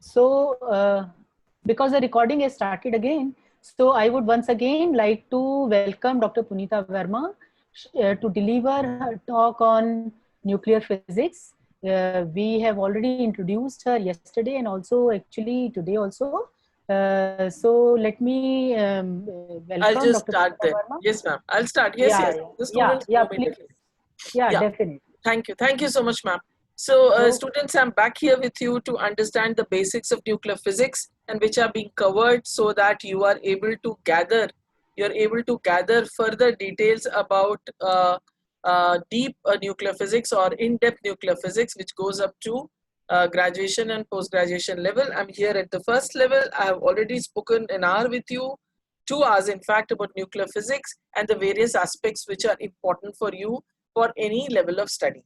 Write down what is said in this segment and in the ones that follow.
So, because the recording has started again, so I would once again like to welcome Dr. Punita Verma to deliver her talk on nuclear physics. We have already introduced her yesterday and also actually today also. So let me I'll welcome just Dr. start Punita then. Verma. Yes, ma'am. I'll start. Yes, Yeah, yes. yeah, The yeah, students yeah, know please. immediately. Yeah, Yeah. definitely. Thank you. Thank you so much, ma'am. So, So, students, I'm back here with you to understand the basics of nuclear physics and which are being covered so that you're able to gather further details about deep nuclear physics or in-depth nuclear physics, which goes up to graduation and post-graduation level. I'm here at the first level. I have already spoken an hour with you, 2 hours in fact, about nuclear physics and the various aspects which are important for you for any level of study.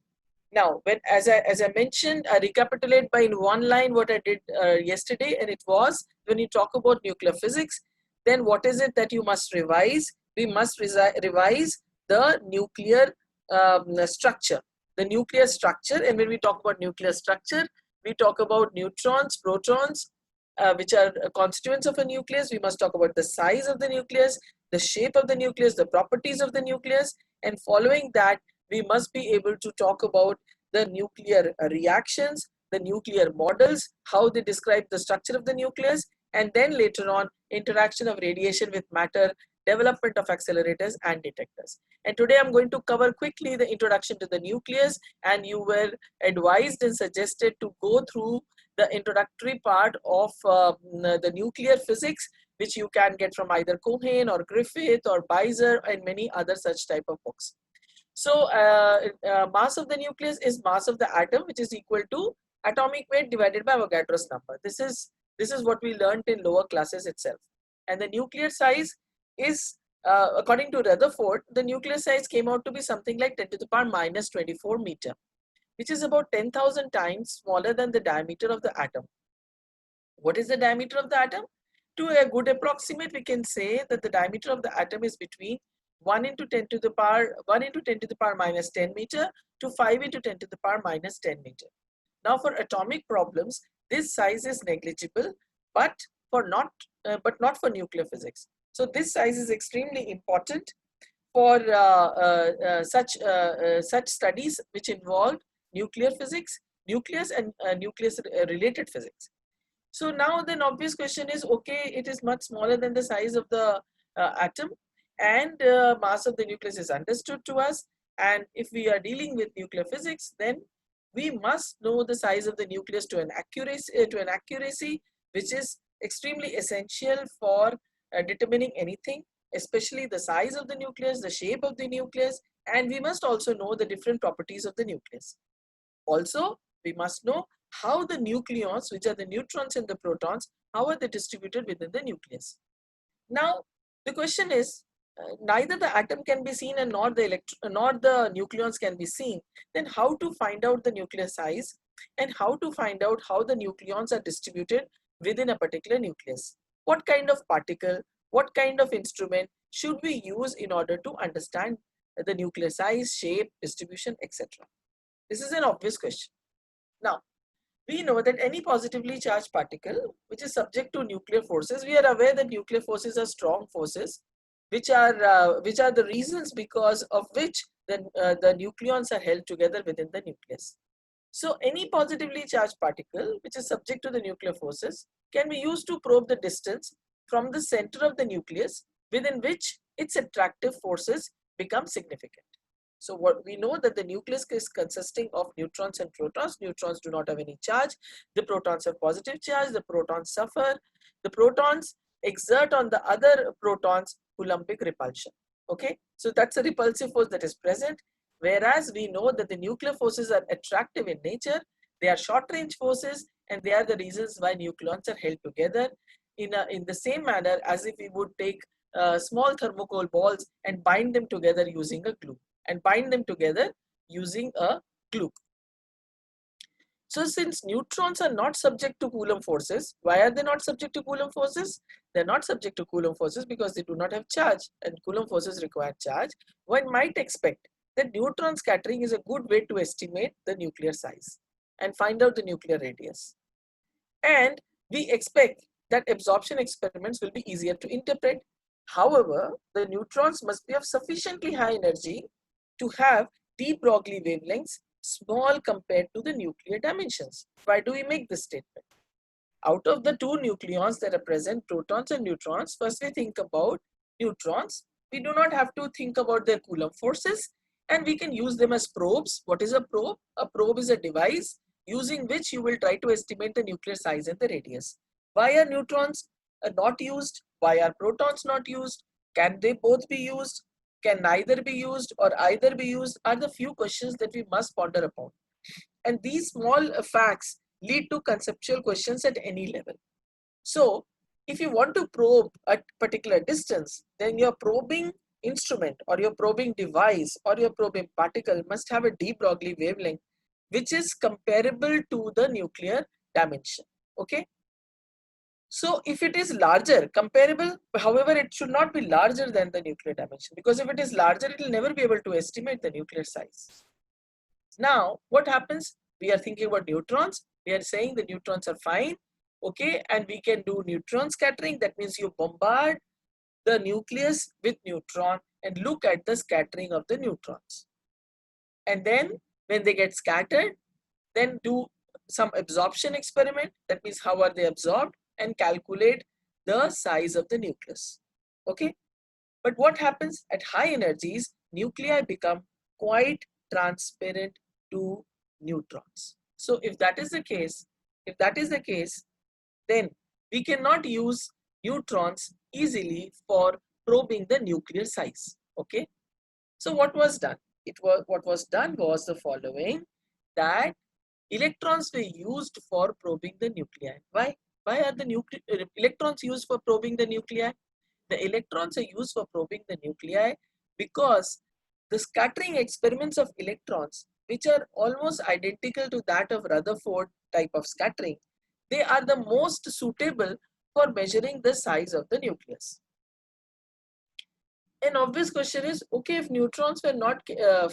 Now, as I mentioned, I recapitulate by in one line what I did yesterday, and it was when you talk about nuclear physics, then what is it that you must revise? We must revise the nuclear structure, and when we talk about nuclear structure, we talk about neutrons, protons, which are constituents of a nucleus. We must talk about the size of the nucleus, the shape of the nucleus, the properties of the nucleus, and following that, we must be able to talk about the nuclear reactions, the nuclear models, how they describe the structure of the nucleus, and then later on, interaction of radiation with matter, development of accelerators and detectors. And today I'm going to cover quickly the introduction to the nucleus, and you were advised and suggested to go through the introductory part of the nuclear physics, which you can get from either Cohen or Griffith or Beiser and many other such type of books. So mass of the nucleus is mass of the atom, which is equal to atomic weight divided by Avogadro's number. This is what we learned in lower classes itself. And the nuclear size is, according to Rutherford, the nuclear size came out to be something like 10 to the power minus 24 meter, which is about 10,000 times smaller than the diameter of the atom. What is the diameter of the atom? To a good approximate, we can say that the diameter of the atom is between 1 into 10 to the power 1 into 10 to the power minus 10 meter to 5 into 10 to the power minus 10 meter. Now, for atomic problems, this size is negligible, but not for nuclear physics. So this size is extremely important for such studies which involve nuclear physics, nucleus, and nucleus related physics. So now the obvious question is, okay, it is much smaller than the size of the atom, and mass of the nucleus is understood to us. And if we are dealing with nuclear physics, then we must know the size of the nucleus to an accuracy which is extremely essential for determining anything, especially the size of the nucleus, the shape of the nucleus, and we must also know the different properties of the nucleus. Also, we must know how the nucleons, which are the neutrons and the protons, how are they distributed within the nucleus. Now, the question is, neither the atom can be seen and nor the nucleons can be seen. Then how to find out the nuclear size and how to find out how the nucleons are distributed within a particular nucleus? What kind of particle, what kind of instrument should we use in order to understand the nuclear size, shape, distribution, etc.? This is an obvious question. Now, we know that any positively charged particle which is subject to nuclear forces, we are aware that nuclear forces are strong forces, which are the reasons because of which the nucleons are held together within the nucleus. So any positively charged particle which is subject to the nuclear forces can be used to probe the distance from the center of the nucleus within which its attractive forces become significant. So what we know that the nucleus is consisting of neutrons and protons. Neutrons do not have any charge. The protons have positive charge. The protons suffer. The protons exert on the other protons Coulombic repulsion. Okay, so that's a repulsive force that is present. Whereas we know that the nuclear forces are attractive in nature. They are short range forces, and they are the reasons why nucleons are held together in the same manner as if we would take small thermocol balls and bind them together using a glue using a glue. So since neutrons are not subject to Coulomb forces, why are they not subject to Coulomb forces? They're not subject to Coulomb forces because they do not have charge, and Coulomb forces require charge. One might expect that neutron scattering is a good way to estimate the nuclear size and find out the nuclear radius. and we expect that absorption experiments will be easier to interpret. However, the neutrons must be of sufficiently high energy to have de Broglie wavelengths small compared to the nuclear dimensions. Why do we make this statement? Out of the two nucleons that represent protons and neutrons, first we think about neutrons. We do not have to think about their Coulomb forces, and we can use them as probes. What is a probe? A probe is a device using which you will try to estimate the nuclear size and the radius. Why are neutrons not used? Why are protons not used? Can they both be used? Can neither be used or either be used? Are the few questions that we must ponder upon. And these small facts lead to conceptual questions at any level. So if you want to probe a particular distance, then your probing instrument or your probing device or your probing particle must have a de Broglie wavelength which is comparable to the nuclear dimension. Okay. So if it is larger, comparable, however, it should not be larger than the nuclear dimension, because if it is larger, it will never be able to estimate the nuclear size. Now, what happens? We are thinking about neutrons. We are saying the neutrons are fine, okay, and we can do neutron scattering. That means you bombard the nucleus with neutron and look at the scattering of the neutrons. And then when they get scattered, then do some absorption experiment. That means how are they absorbed, and calculate the size of the nucleus. Okay. But what happens at high energies? Nuclei become quite transparent to neutrons. So if that is the case, then we cannot use neutrons easily for probing the nuclear size. Okay. So what was done? What was done was the following, that electrons were used for probing the nuclei. Why? Why are the electrons used for probing the nuclei? The electrons are used for probing the nuclei because the scattering experiments of electrons, which are almost identical to that of Rutherford type of scattering, they are the most suitable for measuring the size of the nucleus. An obvious question is, okay, if neutrons were not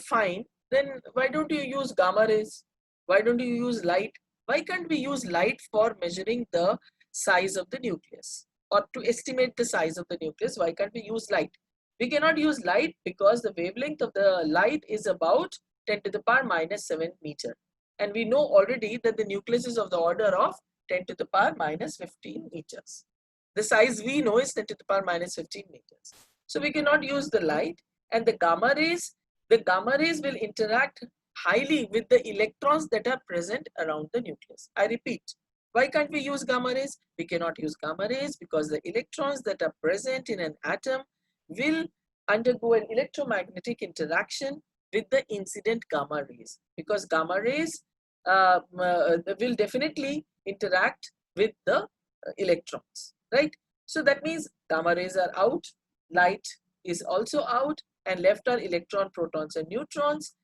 fine, then why don't you use gamma rays? Why don't you use light? Why can't we use light for measuring the size of the nucleus, or to estimate the size of the nucleus? Why can't we use light? We cannot use light because the wavelength of the light is about 10 to the power minus 7 meter. And we know already that the nucleus is of the order of 10 to the power minus 15 meters. The size we know is 10 to the power minus 15 meters. So we cannot use the light, and the gamma rays will interact highly with the electrons that are present around the nucleus. I repeat, why can't we use gamma rays? We cannot use gamma rays because the electrons that are present in an atom will undergo an electromagnetic interaction with the incident gamma rays, because gamma rays will definitely interact with the electrons, right? So that means gamma rays are out, light is also out, and left are electron, protons, and neutrons.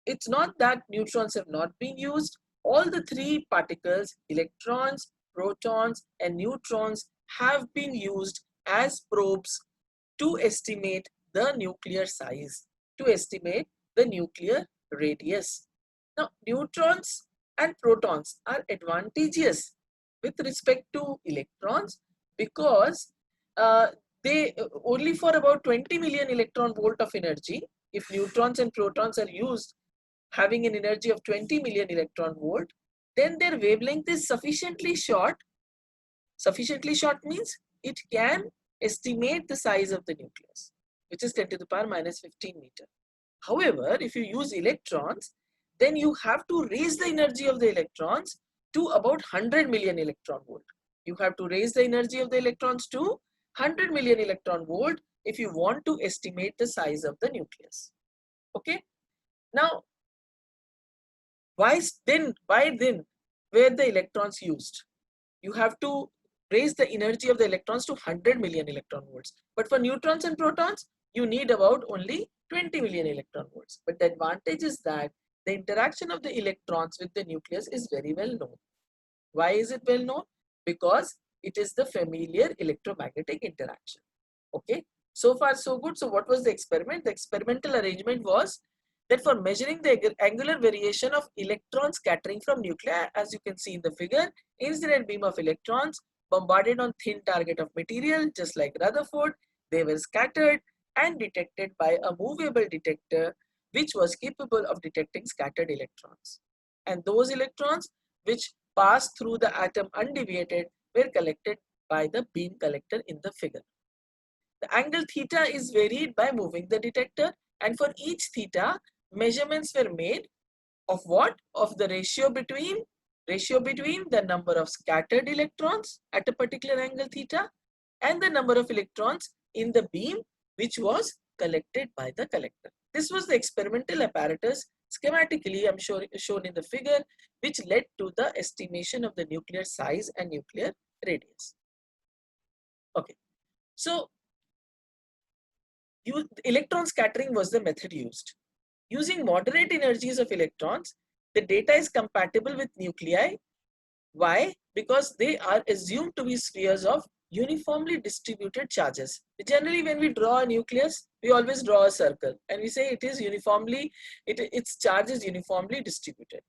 It's not that neutrons have not been used. All the three particles, electrons, protons, and neutrons, have been used as probes to estimate the nuclear size, to estimate the nuclear radius. Now, neutrons and protons are advantageous with respect to electrons because they only for about 20 million electron volt of energy. If neutrons and protons are used having an energy of 20 million electron volt, then their wavelength is sufficiently short. Sufficiently short means it can estimate the size of the nucleus, which is 10 to the power minus 15 meter. However, if you use electrons, then you have to raise the energy of the electrons to about 100 million electron volt. You have to raise the energy of the electrons to 100 million electron volt if you want to estimate the size of the nucleus. Okay. Now, why then were the electrons used? You have to raise the energy of the electrons to 100 million electron volts. But for neutrons and protons, you need about only 20 million electron volts. But the advantage is that the interaction of the electrons with the nucleus is very well known. Why is it well known? Because it is the familiar electromagnetic interaction. Okay. So far so good. So what was the experiment? The experimental arrangement was that for measuring the angular variation of electron scattering from nuclei, as you can see in the figure, incident beam of electrons bombarded on thin target of material, just like Rutherford, they were scattered and detected by a movable detector which was capable of detecting scattered electrons. And those electrons which passed through the atom undeviated were collected by the beam collector in the figure. The angle theta is varied by moving the detector, and for each theta, measurements were made of what? Of the ratio between the number of scattered electrons at a particular angle theta and the number of electrons in the beam which was collected by the collector. This was the experimental apparatus schematically, I'm sure shown in the figure, which led to the estimation of the nuclear size and nuclear radius. Okay, so electron scattering was the method used. Using moderate energies of electrons, the data is compatible with nuclei. Why? Because they are assumed to be spheres of uniformly distributed charges. Generally, when we draw a nucleus, we always draw a circle and we say it is uniformly, its charge is uniformly distributed.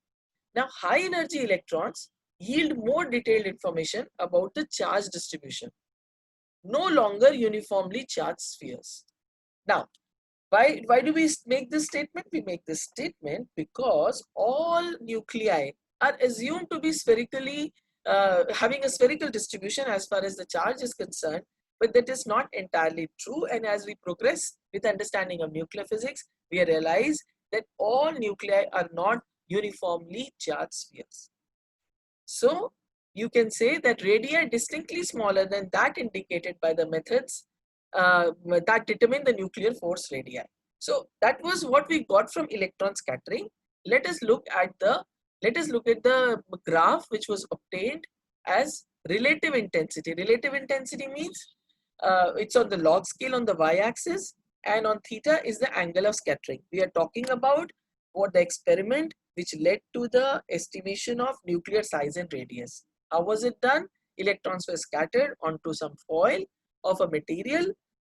Now, high energy electrons yield more detailed information about the charge distribution, no longer uniformly charged spheres. Now, why do we make this statement? We make this statement because all nuclei are assumed to be spherically having a spherical distribution as far as the charge is concerned, but that is not entirely true. And as we progress with understanding of nuclear physics, we realize that all nuclei are not uniformly charged spheres. So you can say that radii distinctly smaller than that indicated by the methods that determine the nuclear force radii. So that was what we got from electron scattering. Let us look at the graph which was obtained as relative intensity. Relative intensity means it's on the log scale on the y-axis, and on theta is the angle of scattering. We are talking about what the experiment which led to the estimation of nuclear size and radius. How was it done? Electrons were scattered onto some foil of a material,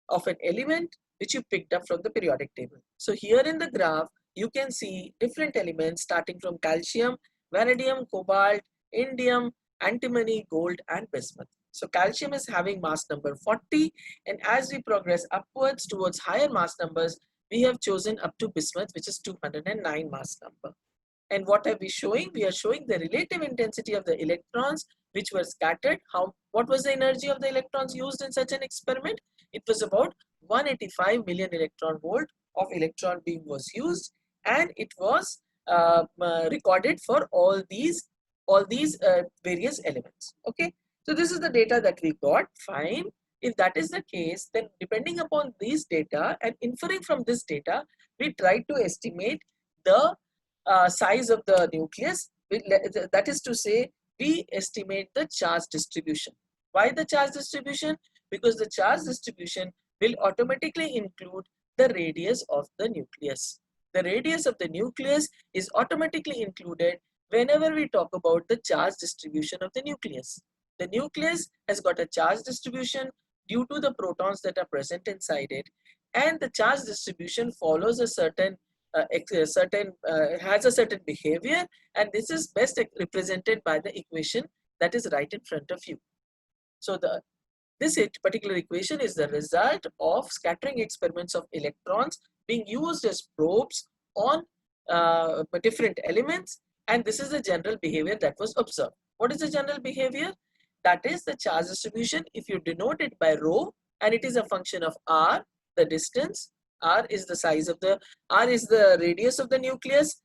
of an element which you picked up from the periodic table. So here in the graph, you can see different elements starting from calcium, vanadium, cobalt, indium, antimony, gold, and bismuth. So calcium is having mass number 40, and as we progress upwards towards higher mass numbers, we have chosen up to bismuth, which is 209 mass number. And what are we showing? We are showing the relative intensity of the electrons which were scattered. What was the energy of the electrons used in such an experiment? It was about 185 million electron volt of electron beam was used, and it was recorded for all these various elements. Okay, so this is the data that we got. Fine. If that is the case, then depending upon these data and inferring from this data, we try to estimate the size of the nucleus. That is to say, we estimate the charge distribution. Why the charge distribution? Because the charge distribution will automatically include the radius of the nucleus. The radius of the nucleus is automatically included whenever we talk about the charge distribution of the nucleus. The nucleus has got a charge distribution due to the protons that are present inside it, and the charge distribution follows a certain has a certain behavior, and this is best represented by the equation that is right in front of you. So this particular equation is the result of scattering experiments of electrons being used as probes on different elements, and this is the general behavior that was observed. What is the general behavior? That is the charge distribution. If you denote it by rho, and it is a function of r, the distance. R is the size of R is the radius of the nucleus.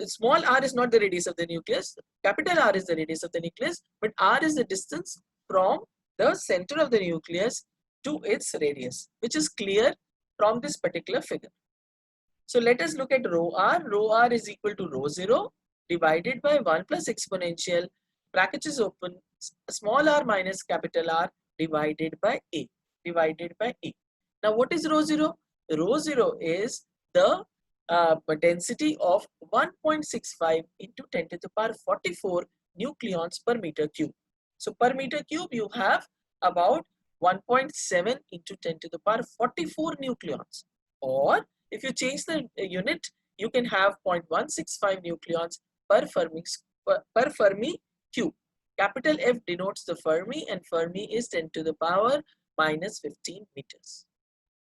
Small r is not the radius of the nucleus. Capital R is the radius of the nucleus, but r is the distance from the center of the nucleus to its radius, which is clear from this particular figure. So let us look at rho r. Rho r is equal to rho 0 divided by 1 plus exponential, brackets is open, small r minus capital R divided by A. Now what is rho 0? Rho 0 is the density of 1.65 into 10 to the power 44 nucleons per meter cube. So per meter cube you have about 1.7 into 10 to the power 44 nucleons, or If you change the unit, you can have 0.165 nucleons per Fermi cube. Capital F denotes the Fermi, and Fermi is 10 to the power minus 15 meters.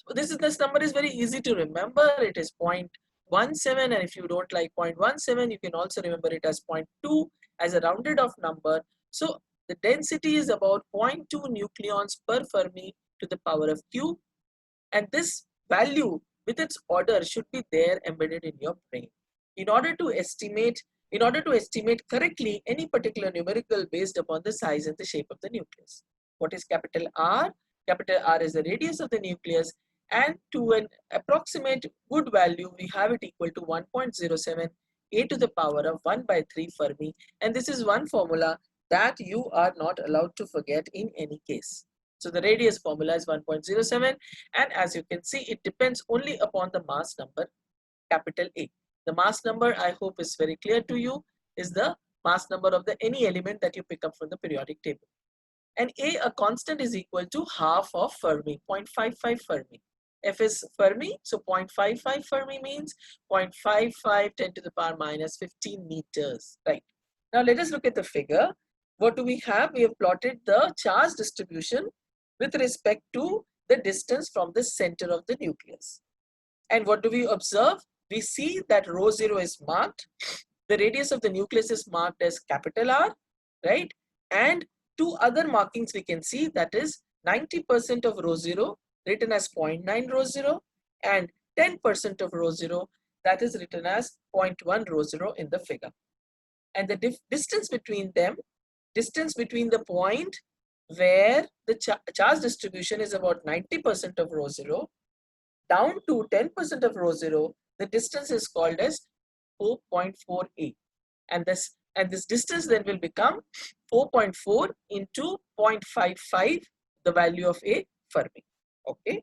So this number is very easy to remember. It is 0.17, and if you don't like 0.17, you can also remember it as 0.2 as a rounded off number. So the density is about 0.2 nucleons per Fermi to the power of cube, and this value with its order should be there embedded in your brain. In order to estimate correctly any particular numerical based upon the size and the shape of the nucleus. What is capital R? Capital R is the radius of the nucleus, and to an approximate good value, we have it equal to 1.07 a to the power of 1 by 3 Fermi, and this is one formula that you are not allowed to forget in any case. So the radius formula is 1.07, and as you can see, it depends only upon the mass number, capital A. The mass number, I hope, is very clear to you, is the mass number of any element that you pick up from the periodic table. And a constant, is equal to half of Fermi, 0.55 Fermi. F is Fermi, so 0.55 Fermi means 0.55 10 to the power minus 15 meters, right? Now let us look at the figure. What do we have? We have plotted the charge distribution with respect to the distance from the center of the nucleus. And what do we observe? We see that rho 0 is marked. The radius of the nucleus is marked as capital R, right? And two other markings we can see, that is 90% of rho 0 written as 0.9 rho 0 and 10% of rho 0 that is written as 0.1 rho 0 in the figure. And the distance between them, distance between the point where the charge distribution is about 90% of rho 0 down to 10% of rho 0, the distance is called as 4.48, and this distance then will become 4.4 into 0.55, the value of a Fermi. Okay,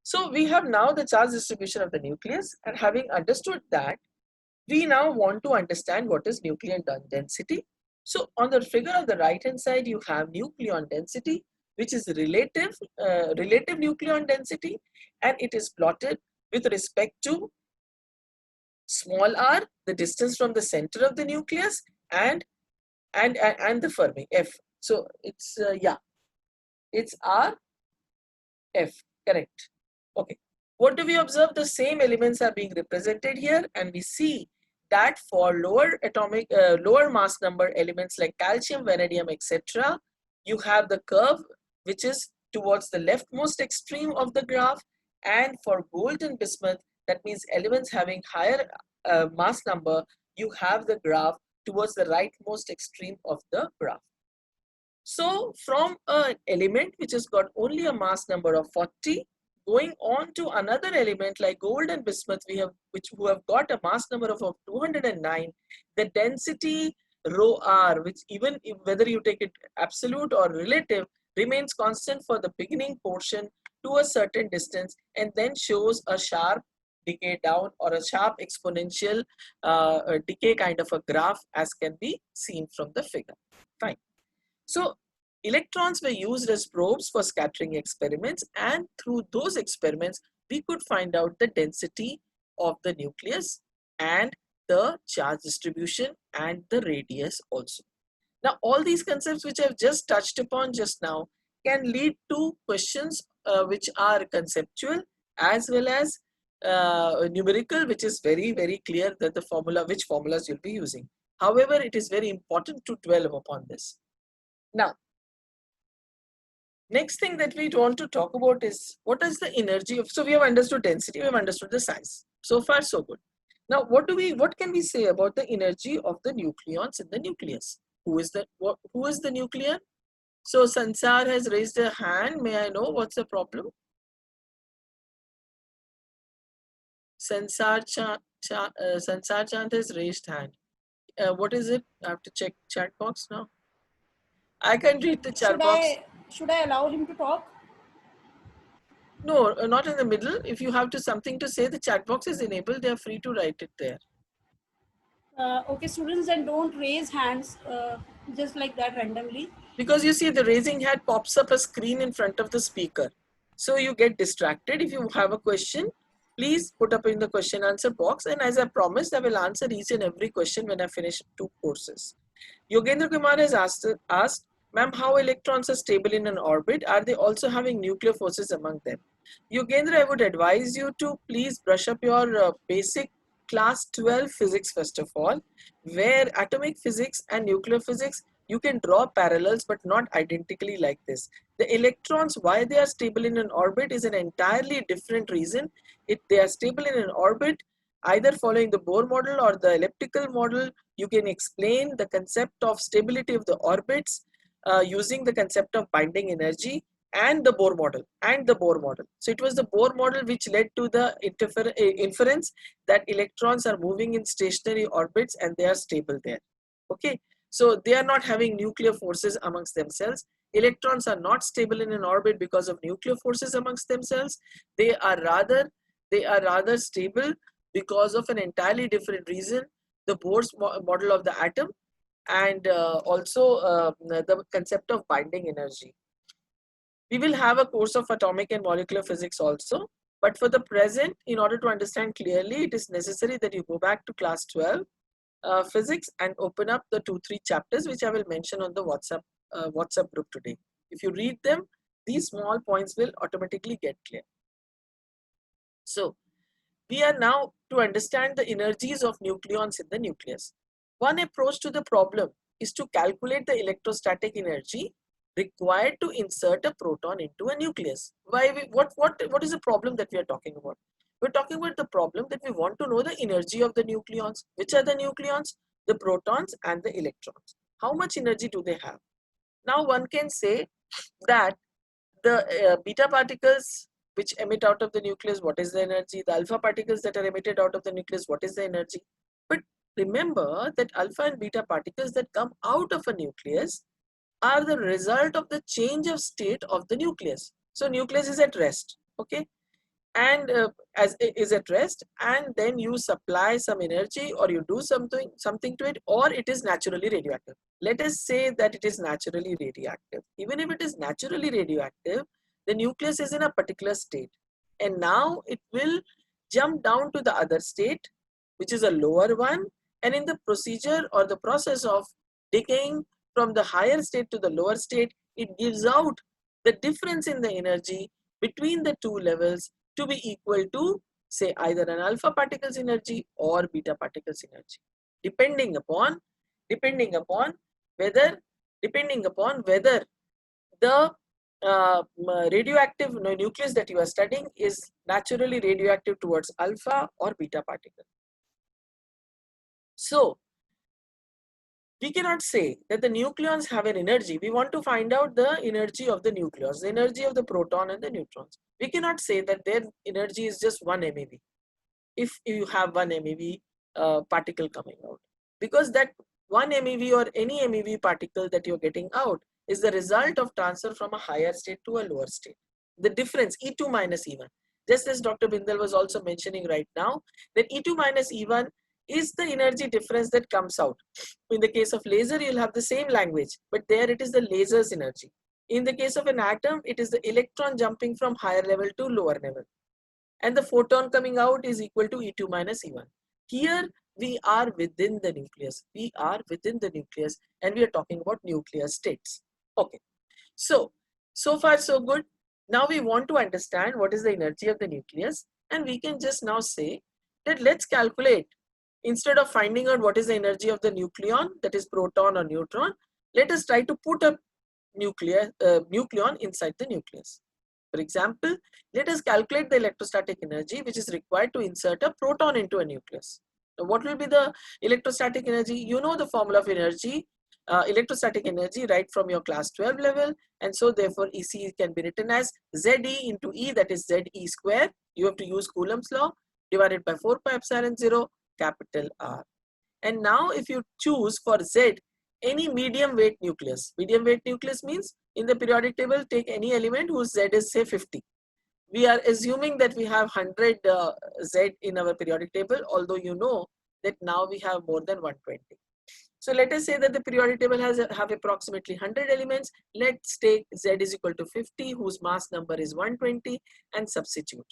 so we have now the charge distribution of the nucleus, and having understood that, we now want to understand what is nucleon density. So on the figure on the right hand side, you have nucleon density, which is relative nucleon density, and it is plotted with respect to small r, the distance from the center of the nucleus, and the Fermi F. So it's it's R F, correct. Okay, what do we observe? The same elements are being represented here, and we see that for lower mass number elements like calcium, vanadium, etc., you have the curve which is towards the leftmost extreme of the graph, and for gold and bismuth, that means elements having higher mass number, you have the graph towards the rightmost extreme of the graph. So from an element which has got only a mass number of 40, going on to another element like gold and bismuth, who have got a mass number of 209, the density rho r, which even if whether you take it absolute or relative, remains constant for the beginning portion to a certain distance, and then shows a sharp decay down or a sharp exponential decay kind of a graph, as can be seen from the figure. Fine. So electrons were used as probes for scattering experiments, and through those experiments we could find out the density of the nucleus and the charge distribution and the radius also. Now all these concepts which I've just touched upon just now can lead to questions which are conceptual as well as numerical, which is very, very clear that which formulas you'll be using. However, it is very important to dwell upon this. Now, next thing that we want to talk about is what is the energy of, so we have understood density, we have understood the size. So far, so good. Now, what can we say about the energy of the nucleons in the nucleus? Who is the nucleon? So Sansar has raised a hand. May I know what's the problem? Sansar Chand has raised hand. What is it? I have to check chat box now. I can read the chat box. Should I allow him to talk? No, not in the middle. If you have something to say, the chat box is enabled. They are free to write it there. Okay, students, and don't raise hands just like that randomly. Because you see the raising hand pops up a screen in front of the speaker. So you get distracted. If you have a question, Please put up in the question answer box, and as I promised, I will answer each and every question when I finish 2 courses. Yogendra Kumar has asked, ma'am, how electrons are stable in an orbit? Are they also having nuclear forces among them? Yogendra, I would advise you to please brush up your basic class 12 physics first of all, where atomic physics and nuclear physics, you can draw parallels but not identically like this. The electrons, why they are stable in an orbit is an entirely different reason. They are stable in an orbit either following the Bohr model or the elliptical model. You can explain the concept of stability of the orbits using the concept of binding energy and the Bohr model. So it was the Bohr model which led to the inference that electrons are moving in stationary orbits and they are stable there. Okay, so they are not having nuclear forces amongst themselves. Electrons are not stable in an orbit because of nuclear forces amongst themselves. They are rather stable because of an entirely different reason, the Bohr's model of the atom, and also the concept of binding energy. We will have a course of atomic and molecular physics also, but for the present, in order to understand clearly, it is necessary that you go back to class 12 physics and open up the 2-3 chapters which I will mention on the WhatsApp group today. If you read them, these small points will automatically get clear. So we are now to understand the energies of nucleons in the nucleus. One approach to the problem is to calculate the electrostatic energy required to insert a proton into a nucleus. What is the problem that we are talking about? We're talking about the problem that we want to know the energy of the nucleons. Which are the nucleons? The protons and the electrons. How much energy do they have? Now one can say that the beta particles which emit out of the nucleus, what is the energy? The alpha particles that are emitted out of the nucleus, what is the energy? But remember that alpha and beta particles that come out of a nucleus are the result of the change of state of the nucleus. So nucleus is at rest, okay, and as it is at rest, and then you supply some energy or you do something to it, or it is naturally radioactive. Let us say that it is naturally radioactive. Even if it is naturally radioactive, the nucleus is in a particular state, and now it will jump down to the other state, which is a lower one, and in the procedure or the process of decaying from the higher state to the lower state, it gives out the difference in the energy between the two levels to be equal to, say, either an alpha particles energy or beta particles energy, depending upon whether the radioactive nucleus that you are studying is naturally radioactive towards alpha or beta particle. So we cannot say that the nucleons have an energy. We want to find out the energy of the nucleus, the energy of the proton and the neutrons. We cannot say that their energy is just 1 MeV if you have 1 MeV particle coming out, because that 1 MeV or any MeV particle that you're getting out is the result of transfer from a higher state to a lower state. The difference E2 minus E1, just as Dr. Bindal was also mentioning right now, that E2 minus E1 is the energy difference that comes out. In the case of laser, you'll have the same language, but there it is the laser's energy. In the case of an atom, it is the electron jumping from higher level to lower level, and the photon coming out is equal to E2 minus E1. Here we are within the nucleus. We are within the nucleus, and we are talking about nuclear states. Okay, so far so good. Now we want to understand what is the energy of the nucleus, and we can just now say that let's calculate. Instead of finding out what is the energy of the nucleon, that is proton or neutron, let us try to put a nucleon inside the nucleus. For example, let us calculate the electrostatic energy which is required to insert a proton into a nucleus. Now, what will be the electrostatic energy? You know the formula of energy, electrostatic energy, right from your class 12 level, and so therefore EC can be written as ZE into E, that is ZE square. You have to use Coulomb's law, divided by 4 pi epsilon 0 capital R. And now if you choose for Z any medium weight nucleus, medium weight nucleus means in the periodic table take any element whose Z is say 50. We are assuming that we have 100 Z in our periodic table, although you know that now we have more than 120. So let us say that the periodic table have approximately 100 elements. Let's take Z is equal to 50, whose mass number is 120, and substitute.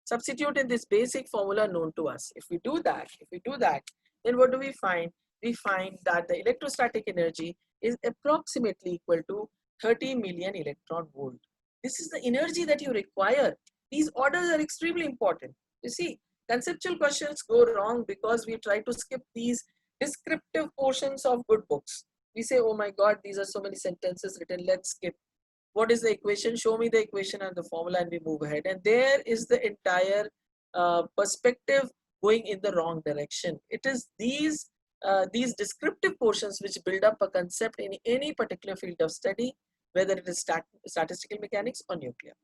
substitute in this basic formula known to us. If we do that, then what do we find? We find that the electrostatic energy is approximately equal to 30 million electron volt. This is the energy that you require. These orders are extremely important. You see, conceptual questions go wrong because we try to skip these descriptive portions of good books. We say, oh my God, these are so many sentences written, let's skip. What is the equation? Show me the equation and the formula and we move ahead. And there is the entire perspective going in the wrong direction. It is these descriptive portions which build up a concept in any particular field of study, whether it is statistical mechanics or nuclear.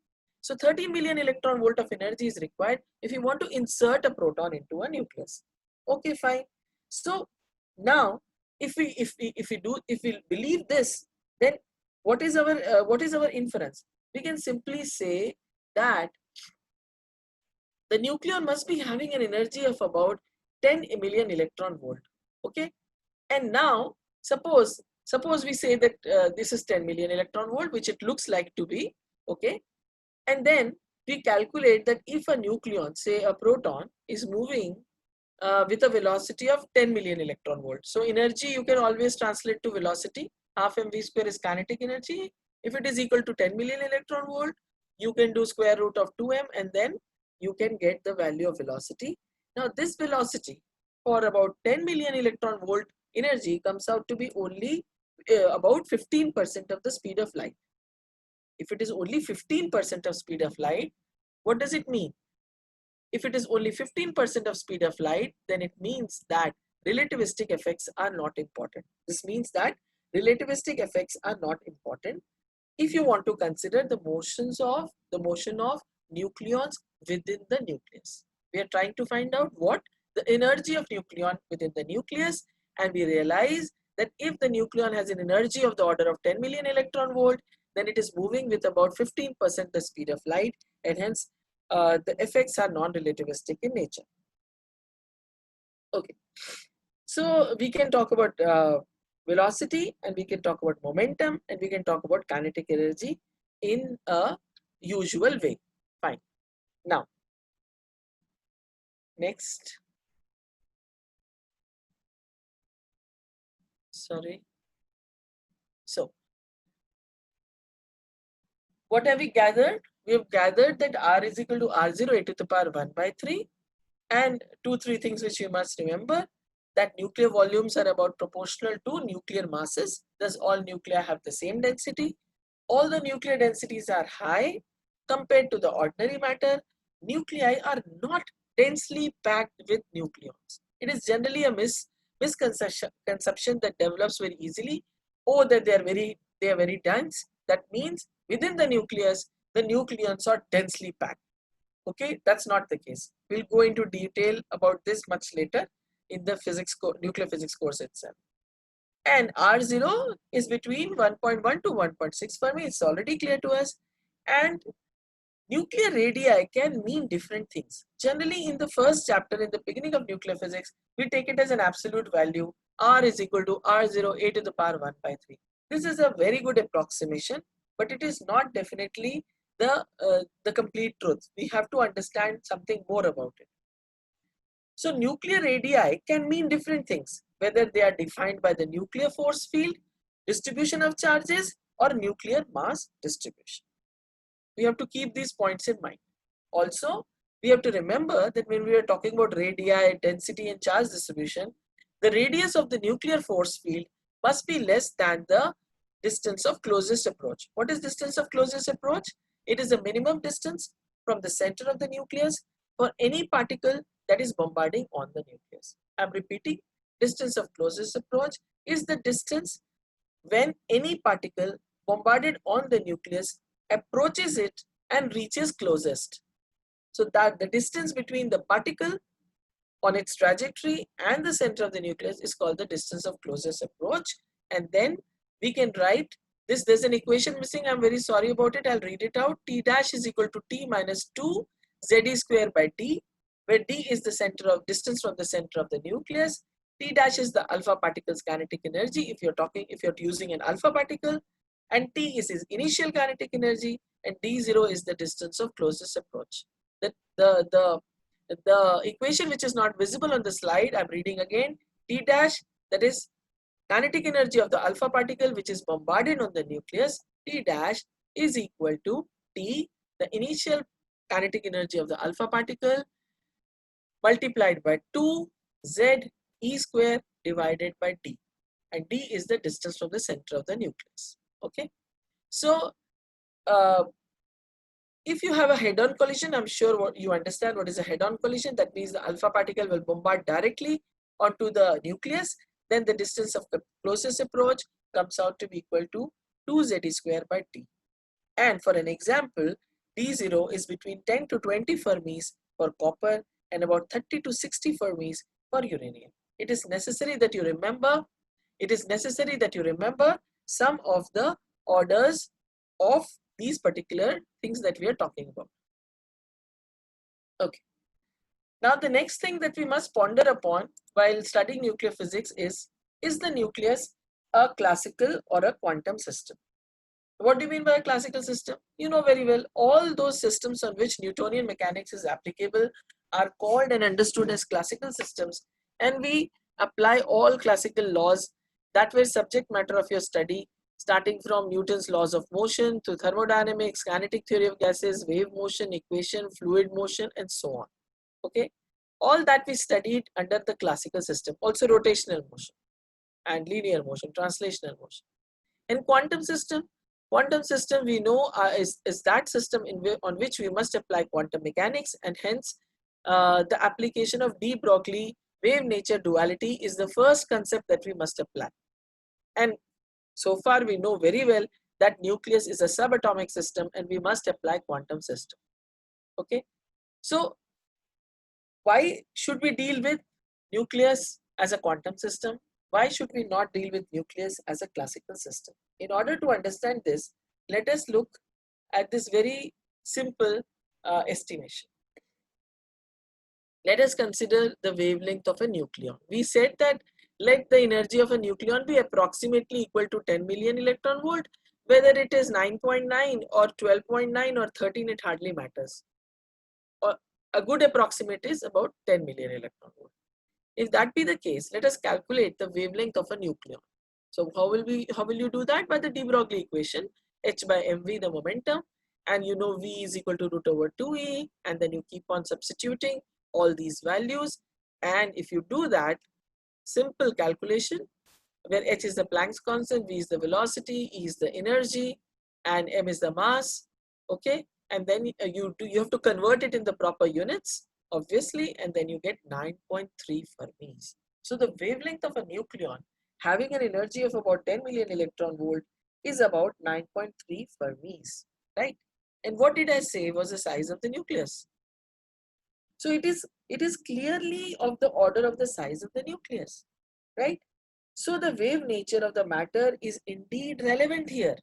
So 30 million electron volt of energy is required if you want to insert a proton into a nucleus. Okay, fine. So now if we believe this, then what is our inference? We can simply say that the nucleon must be having an energy of about 10 million electron volt. Okay, and now suppose we say that this is 10 million electron volt, which it looks like to be. Okay, and then we calculate that if a nucleon, say a proton, is moving with a velocity of 10 million electron volts. So energy you can always translate to velocity. Half mv square is kinetic energy. If it is equal to 10 million electron volt, you can do square root of 2m and then you can get the value of velocity. Now this velocity for about 10 million electron volt energy comes out to be only about 15% of the speed of light. If it is only 15% of speed of light, what does it mean? If it is only 15% of speed of light, then it means that relativistic effects are not important. This means that relativistic effects are not important if you want to consider the motion of nucleons within the nucleus. We are trying to find out what the energy of nucleon within the nucleus, and we realize that if the nucleon has an energy of the order of 10 million electron volt, then it is moving with about 15% the speed of light, and hence the effects are non-relativistic in nature. Okay, so we can talk about velocity, and we can talk about momentum, and we can talk about kinetic energy in a usual way. Fine. Now, next. Sorry. So, what have we gathered? We have gathered that R is equal to R0 a to the power 1 by 3, and 2-3 things which you must remember, that nuclear volumes are about proportional to nuclear masses. Thus all nuclei have the same density. All the nuclear densities are high compared to the ordinary matter. Nuclei are not densely packed with nucleons. It is generally a misconception that develops very easily. Oh, that they are very dense. That means within the nucleus, the nucleons are densely packed. Okay, that's not the case. We'll go into detail about this much later in the nuclear physics course itself. And R0 is between 1.1 to 1.6 Fermi. It's already clear to us. And nuclear radii can mean different things. Generally, in the first chapter, in the beginning of nuclear physics, we take it as an absolute value. R is equal to R0 a to the power 1 by 3. This is a very good approximation, but it is not definitely the complete truth. We have to understand something more about it. So nuclear radii can mean different things, whether they are defined by the nuclear force field, distribution of charges, or nuclear mass distribution. We have to keep these points in mind. Also, we have to remember that when we are talking about radii, density, and charge distribution, the radius of the nuclear force field must be less than the distance of closest approach. What is distance of closest approach? It is the minimum distance from the center of the nucleus for any particle that is bombarding on the nucleus. I'm repeating, distance of closest approach is the distance when any particle bombarded on the nucleus approaches it and reaches closest. So that the distance between the particle on its trajectory and the center of the nucleus is called the distance of closest approach. And then we can write this. There's an equation missing. I'm very sorry about it. I'll read it out. T dash is equal to T minus 2 Ze square by D, where D is the center of distance from the center of the nucleus. T dash is the alpha particle's kinetic energy if you're using an alpha particle, and T is his initial kinetic energy, and D0 is the distance of closest approach. the equation which is not visible on the slide, I'm reading again. T dash, that is kinetic energy of the alpha particle which is bombarded on the nucleus. T dash is equal to T, the initial kinetic energy of the alpha particle, multiplied by 2 Z E square divided by D. And D is the distance from the center of the nucleus. Okay. So, if you have a head-on collision, I'm sure what you understand what is a head-on collision. That means the alpha particle will bombard directly onto the nucleus. Then the distance of the closest approach comes out to be equal to 2Z square by T. And for an example, D0 is between 10 to 20 Fermis for copper and about 30 to 60 Fermis for uranium. It is necessary that you remember. Some of the orders of these particular things that we are talking about. Okay. Now the next thing that we must ponder upon while studying nuclear physics is the nucleus a classical or a quantum system? What do you mean by a classical system? You know very well, all those systems on which Newtonian mechanics is applicable are called and understood as classical systems, and we apply all classical laws that were subject matter of your study, starting from Newton's laws of motion to thermodynamics, kinetic theory of gases, wave motion, equation, fluid motion, and so on. Okay, all that we studied under the classical system, also rotational motion and linear motion, translational motion. And quantum system we know is that system on which we must apply quantum mechanics, and hence the application of de Broglie wave nature duality is the first concept that we must apply. And so far we know very well that nucleus is a subatomic system and we must apply quantum system. Okay, so why should we deal with nucleus as a quantum system? Why should we not deal with nucleus as a classical system? In order to understand this, let us look at this very simple estimation. Let us consider the wavelength of a nucleon. We said that let the energy of a nucleon be approximately equal to 10 million electron volt. Whether it is 9.9 or 12.9 or 13, it hardly matters. Or a good approximate is about 10 million electron volt. If that be the case, let us calculate the wavelength of a nucleon. So how will you do that? By the de Broglie equation, h by mv the momentum, and you know v is equal to root over 2e, and then you keep on substituting all these values, and if you do that simple calculation where h is the Planck's constant, v is the velocity, e is the energy, and m is the mass, okay, and then you have to convert it in the proper units, obviously, and then you get 9.3 Fermis. So the wavelength of a nucleon having an energy of about 10 million electron volt is about 9.3 Fermis, right? And what did I say was the size of the nucleus? So it is clearly of the order of the size of the nucleus, right? So the wave nature of the matter is indeed relevant here.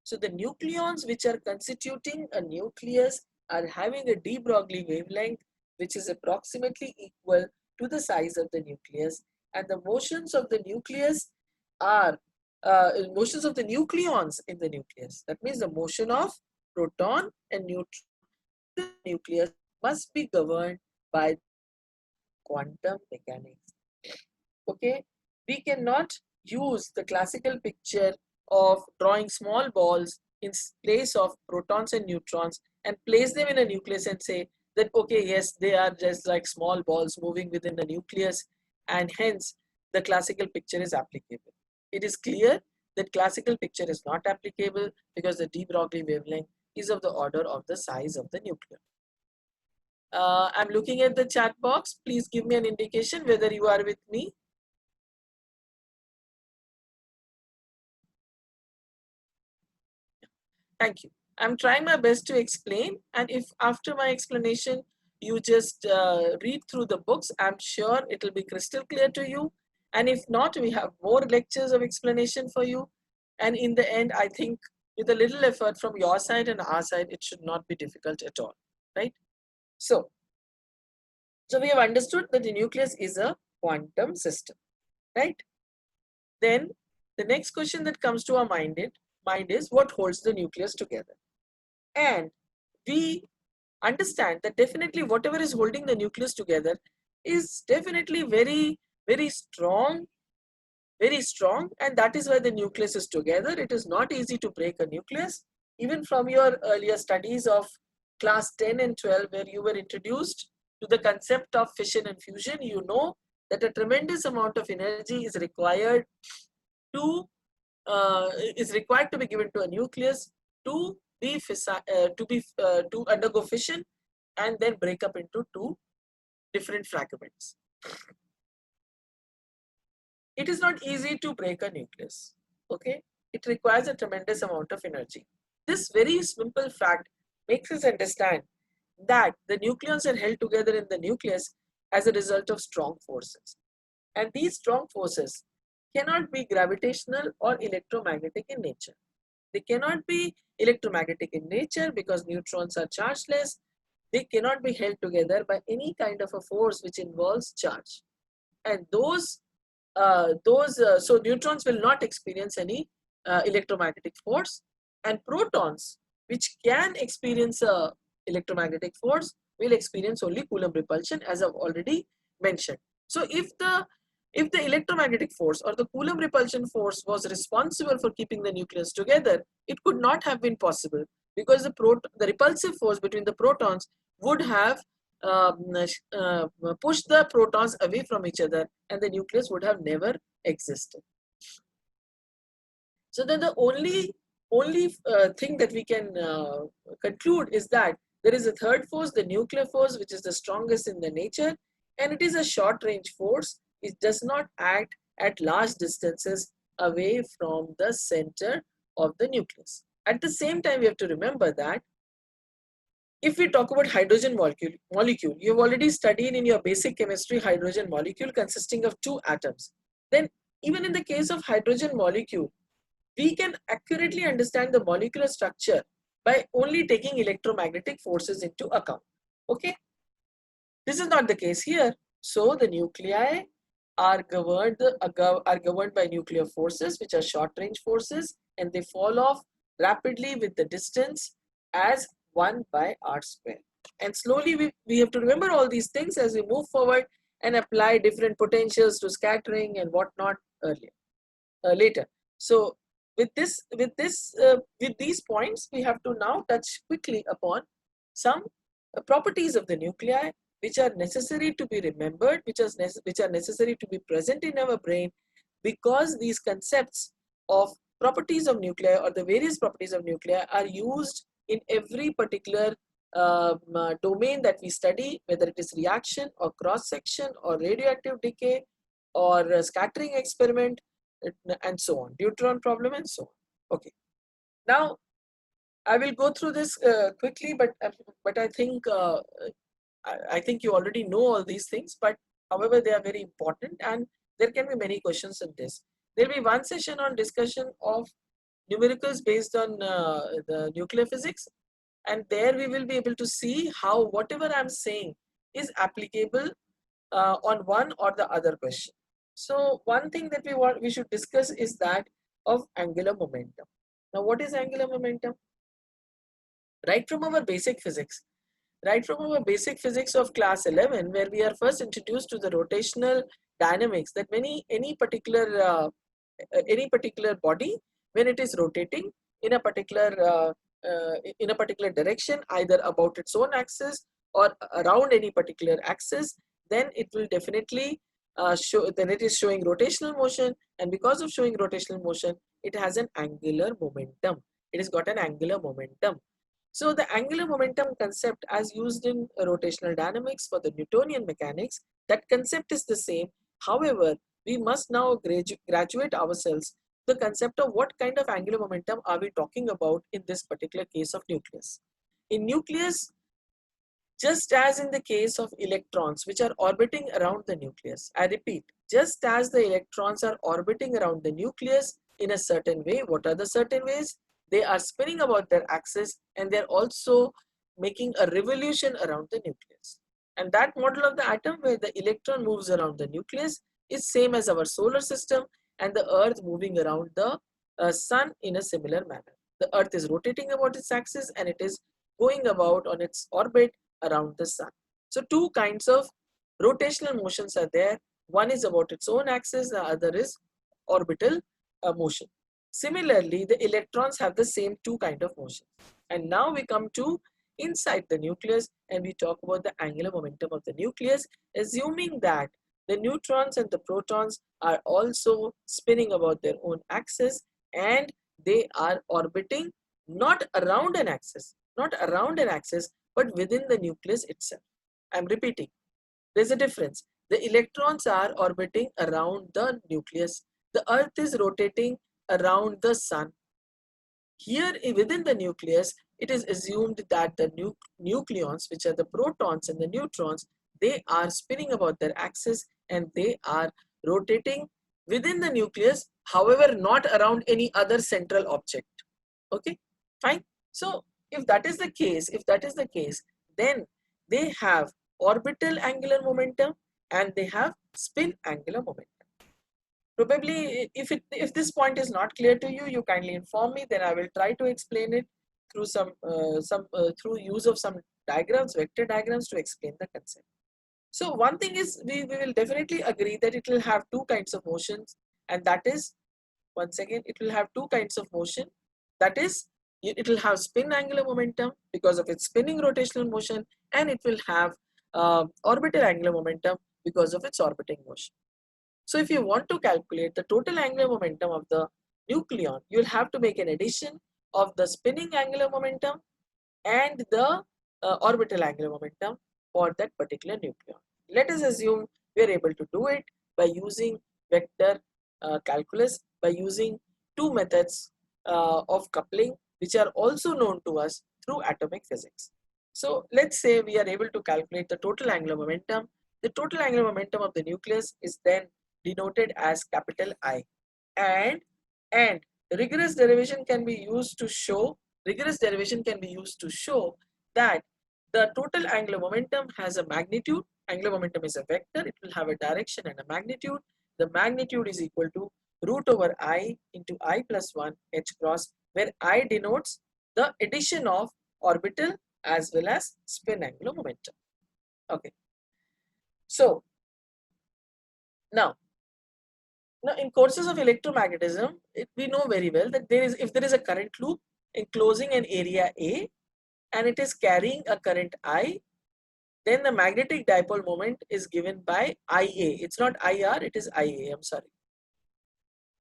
So the nucleons which are constituting a nucleus are having a de Broglie wavelength which is approximately equal to the size of the nucleus, and the motions of the nucleus are motions of the nucleons in the nucleus. That means the motion of proton and neutron in the nucleus must be governed by quantum mechanics. Okay, we cannot use the classical picture of drawing small balls in place of protons and neutrons and place them in a nucleus and say that okay, yes, they are just like small balls moving within the nucleus, and hence the classical picture is applicable. It is clear that classical picture is not applicable because the de Broglie wavelength is of the order of the size of the nucleon. I'm looking at the chat box. Please give me an indication whether you are with me. Thank you. I'm trying my best to explain, and if after my explanation you just read through the books, I'm sure it will be crystal clear to you. And if not, we have more lectures of explanation for you. And in the end, I think with a little effort from your side and our side, it should not be difficult at all, right? So we have understood that the nucleus is a quantum system, right? Then the next question that comes to our mind is what holds the nucleus together? And we understand that definitely whatever is holding the nucleus together is definitely very, very strong, and that is why the nucleus is together. It is not easy to break a nucleus. Even from your earlier studies of class 10 and 12, where you were introduced to the concept of fission and fusion, you know that a tremendous amount of energy is required to be given to a nucleus to undergo fission and then break up into two different fragments. It is not easy to break a nucleus. Okay, it requires a tremendous amount of energy. This very simple fact makes us understand that the nucleons are held together in the nucleus as a result of strong forces, and these strong forces cannot be gravitational or electromagnetic in nature. They cannot be electromagnetic in nature because neutrons are chargeless. They cannot be held together by any kind of a force which involves charge, and so neutrons will not experience any electromagnetic force, and protons, which can experience a electromagnetic force, will experience only Coulomb repulsion, as I've already mentioned. So if the electromagnetic force or the Coulomb repulsion force was responsible for keeping the nucleus together, it could not have been possible, because the repulsive force between the protons would have push the protons away from each other, and the nucleus would have never existed. So then the only thing that we can conclude is that there is a third force, the nuclear force, which is the strongest in the nature, and it is a short range force. It does not act at large distances away from the center of the nucleus. At the same time, we have to remember that if we talk about hydrogen molecule, you've already studied in your basic chemistry hydrogen molecule consisting of two atoms. Then even in the case of hydrogen molecule, we can accurately understand the molecular structure by only taking electromagnetic forces into account. Okay, this is not the case here. So the nuclei are governed by nuclear forces, which are short range forces, and they fall off rapidly with the distance as 1 by r square. And slowly we have to remember all these things as we move forward and apply different potentials to scattering and whatnot later. So with these points, we have to now touch quickly upon some properties of the nuclei which are necessary to be remembered, which are necessary to be present in our brain, because these concepts of properties of nuclei or the various properties of nuclei are used in every particular domain that we study, whether it is reaction or cross section or radioactive decay or scattering experiment and so on, neutron problem and so on. Okay, now I will go through this quickly, but I think you already know all these things, but however they are very important and there can be many questions in this. There will be one session on discussion of numericals based on the nuclear physics, and there we will be able to see how whatever I'm saying is applicable on one or the other question. So one thing that we should discuss is that of angular momentum. Now what is angular momentum? Right from our basic physics of class 11, where we are first introduced to the rotational dynamics, that any particular body, when it is rotating in a particular direction, either about its own axis or around any particular axis, then it will definitely it is showing rotational motion, and because of showing rotational motion, it has an angular momentum. It has got an angular momentum. So the angular momentum concept, as used in rotational dynamics for the Newtonian mechanics, that concept is the same. However, we must now graduate ourselves to the concept of what kind of angular momentum are we talking about in this particular case of nucleus. In nucleus, just as in the case of electrons which are orbiting around the nucleus, I repeat, just as the electrons are orbiting around the nucleus in a certain way, what are the certain ways? They are spinning about their axis, and they're also making a revolution around the nucleus. And that model of the atom where the electron moves around the nucleus is same as our solar system and the earth moving around the sun in a similar manner. The earth is rotating about its axis and it is going about on its orbit around the sun. So two kinds of rotational motions are there. One is about its own axis, the other is orbital motion. Similarly, the electrons have the same two kind of motions. And now we come to inside the nucleus and we talk about the angular momentum of the nucleus, assuming that the neutrons and the protons are also spinning about their own axis and they are orbiting not around an axis, but within the nucleus itself. I'm repeating, there's a difference. The electrons are orbiting around the nucleus. The earth is rotating around the sun. Here within the nucleus, it is assumed that the nucleons, which are the protons and the neutrons, they are spinning about their axis and they are rotating within the nucleus, however, not around any other central object. Okay, fine. So if that is the case, then they have orbital angular momentum and they have spin angular momentum. Probably if this point is not clear to you, you kindly inform me, then I will try to explain it through through use of some diagrams, vector diagrams, to explain the concept. So one thing is, we will definitely agree that it will have two kinds of motions, and that is, once again, it will have two kinds of motion. That is, it will have spin angular momentum because of its spinning rotational motion, and it will have orbital angular momentum because of its orbiting motion. So if you want to calculate the total angular momentum of the nucleon, you will have to make an addition of the spinning angular momentum and the orbital angular momentum for that particular nucleon. Let us assume we are able to do it by using vector calculus, by using two methods of coupling which are also known to us through atomic physics. So let's say we are able to calculate the total angular momentum. The total angular momentum of the nucleus is then denoted as capital I, and rigorous derivation can be used to show that the total angular momentum has a magnitude. Angular momentum is a vector, it will have a direction and a magnitude. The magnitude is equal to root over I into I plus 1 h cross, where I denotes the addition of orbital as well as spin angular momentum. Okay, so now in courses of electromagnetism, we know very well that if there is a current loop enclosing an area A and it is carrying a current I, then the magnetic dipole moment is given by IA. It's not IR, it is IA. I'm sorry.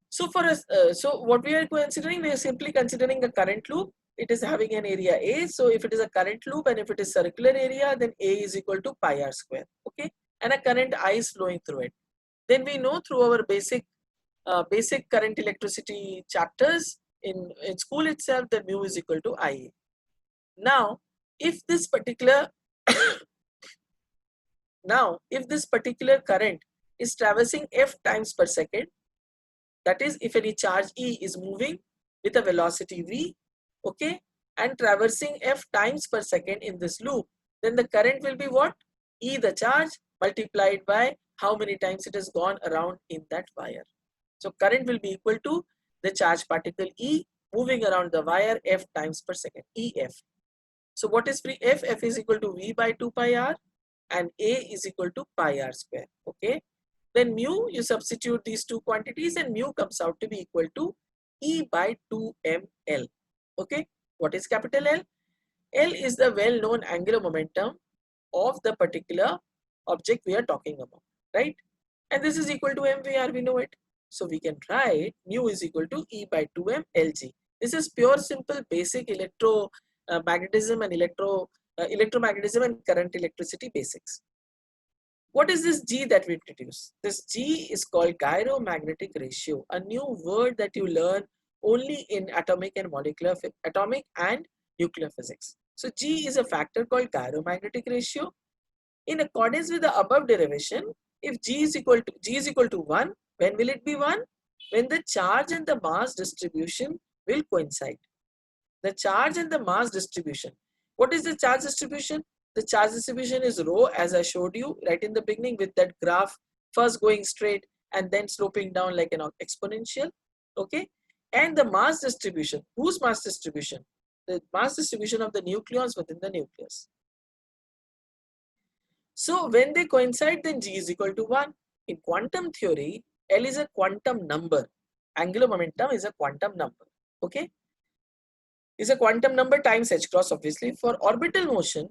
So for us, so what we are considering, we are simply considering a current loop. It is having an area A. So if it is a current loop and if it is circular area, then A is equal to pi r square. Okay, and a current I is flowing through it. Then we know through our basic current electricity chapters in school itself that mu is equal to IA. Now, if this particular current is traversing f times per second, that is, if any charge E is moving with a velocity v, okay, and traversing f times per second in this loop, then the current will be what? E, the charge, multiplied by how many times it has gone around in that wire. So current will be equal to the charge particle E moving around the wire f times per second, EF. So what is free? F is equal to V by 2 pi r and A is equal to pi r square. Okay. Then mu, you substitute these two quantities and mu comes out to be equal to E by 2mL. Okay. What is capital L? L is the well-known angular momentum of the particular object we are talking about, right? And this is equal to mvr, we know it. So we can write mu is equal to E by 2m Lg. This is pure simple basic electromagnetism and electromagnetism and current electricity basics. What is this G that we introduce? This G is called gyromagnetic ratio, a new word that you learn only in atomic and nuclear physics. So G is a factor called gyromagnetic ratio. In accordance with the above derivation, if G is equal to 1, when will it be 1? When the charge and the mass distribution will coincide. The charge and the mass distribution. What is the charge distribution? The charge distribution is rho, as I showed you right in the beginning with that graph, first going straight and then sloping down like an exponential. Okay. And the mass distribution. Whose mass distribution? the mass distribution of the nucleons within the nucleus. So when they coincide, then G is equal to 1. In quantum theory, L is a quantum number. Angular momentum is a quantum number. Okay? Is a quantum number times h cross, obviously. For orbital motion,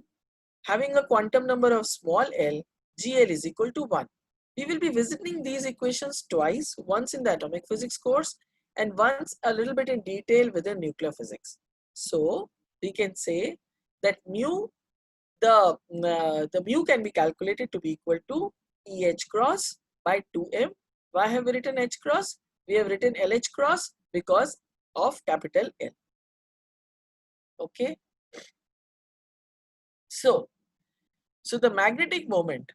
having a quantum number of small l, GL is equal to 1. We will be visiting these equations twice, once in the atomic physics course and once a little bit in detail within nuclear physics. So we can say that the mu can be calculated to be equal to EH cross by 2m. Why have we written H cross? We have written LH cross because of capital L. Okay. So the magnetic moment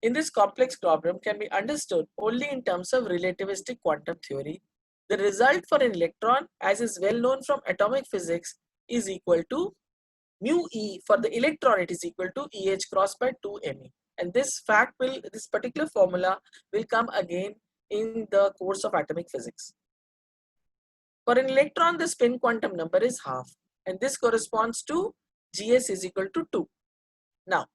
in this complex problem can be understood only in terms of relativistic quantum theory. The result for an electron, as is well known from atomic physics, is equal to mu E. For the electron, it is equal to EH cross by 2me. And this particular formula will come again in the course of atomic physics. For an electron, the spin quantum number is half, and this corresponds to GS is equal to 2. Now,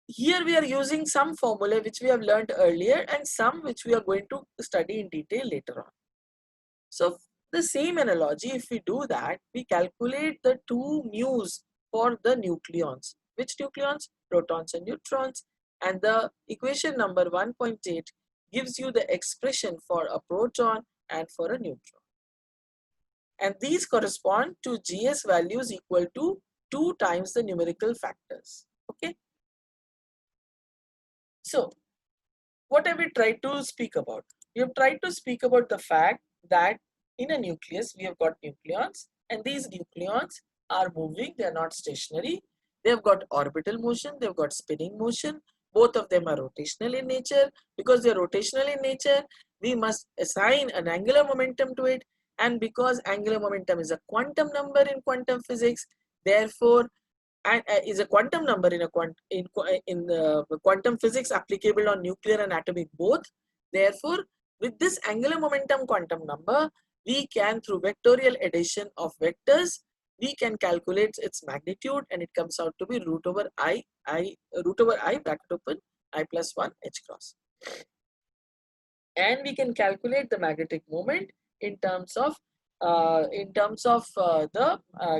here we are using some formula which we have learned earlier and some which we are going to study in detail later on. So, the same analogy, if we do that, we calculate the two mu's for the nucleons. Which nucleons? Protons and neutrons. And the equation number 1.8 gives you the expression for a proton and for a neutron. And these correspond to GS values equal to 2 times the numerical factors. Okay. So, what have we tried to speak about? We have tried to speak about the fact that in a nucleus, we have got nucleons, and these nucleons are moving, they are not stationary. They have got orbital motion, they have got spinning motion. Both of them are rotational in nature. Because they are rotational in nature, we must assign an angular momentum to it. And because angular momentum is a quantum number in quantum physics, therefore, is a quantum number in quantum physics applicable on nuclear and atomic both. Therefore, with this angular momentum quantum number, we can, through vectorial addition of vectors, we can calculate its magnitude, and it comes out to be root over I bracket open I plus 1 H cross. And we can calculate the magnetic moment in terms of the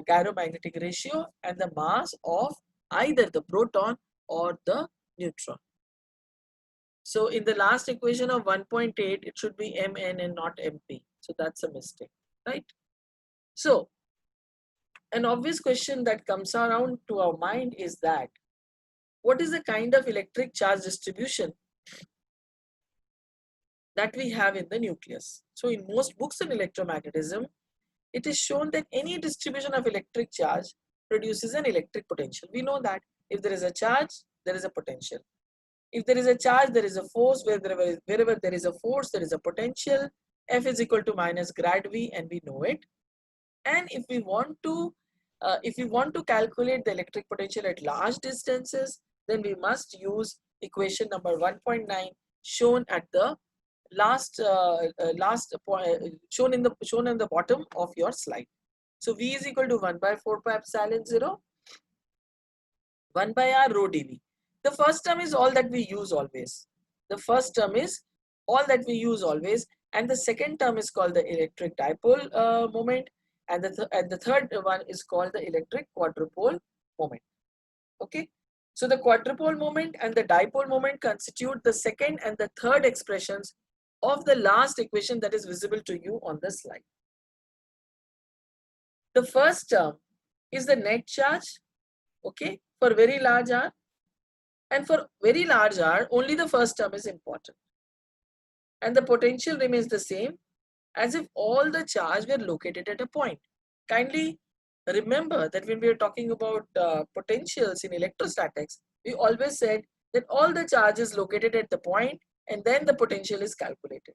gyromagnetic ratio and the mass of either the proton or the neutron. So in the last equation of 1.8, it should be Mn and not Mp. So that's a mistake, right? So an obvious question that comes around to our mind is that what is the kind of electric charge distribution that we have in the nucleus? So in most books on electromagnetism, it is shown that any distribution of electric charge produces an electric potential. We know that if there is a charge, there is a potential. If there is a charge, there is a force. Wherever there is a force, there is a potential. F is equal to minus grad V, and we know it. And if we want to calculate the electric potential at large distances, then we must use equation number 1.9 shown at the shown in the bottom of your slide. So V is equal to 1 by 4 pi epsilon 0, 1 by r rho dV. The first term is all that we use always. And the second term is called the electric dipole moment, and the third one is called the electric quadrupole moment. Okay. So the quadrupole moment and the dipole moment constitute the second and the third expressions of the last equation that is visible to you on the slide. The first term is the net charge, okay, for very large R, and for very large R, only the first term is important. And the potential remains the same as if all the charge were located at a point. Kindly remember that when we are talking about potentials in electrostatics, we always said that all the charge is located at the point and then the potential is calculated.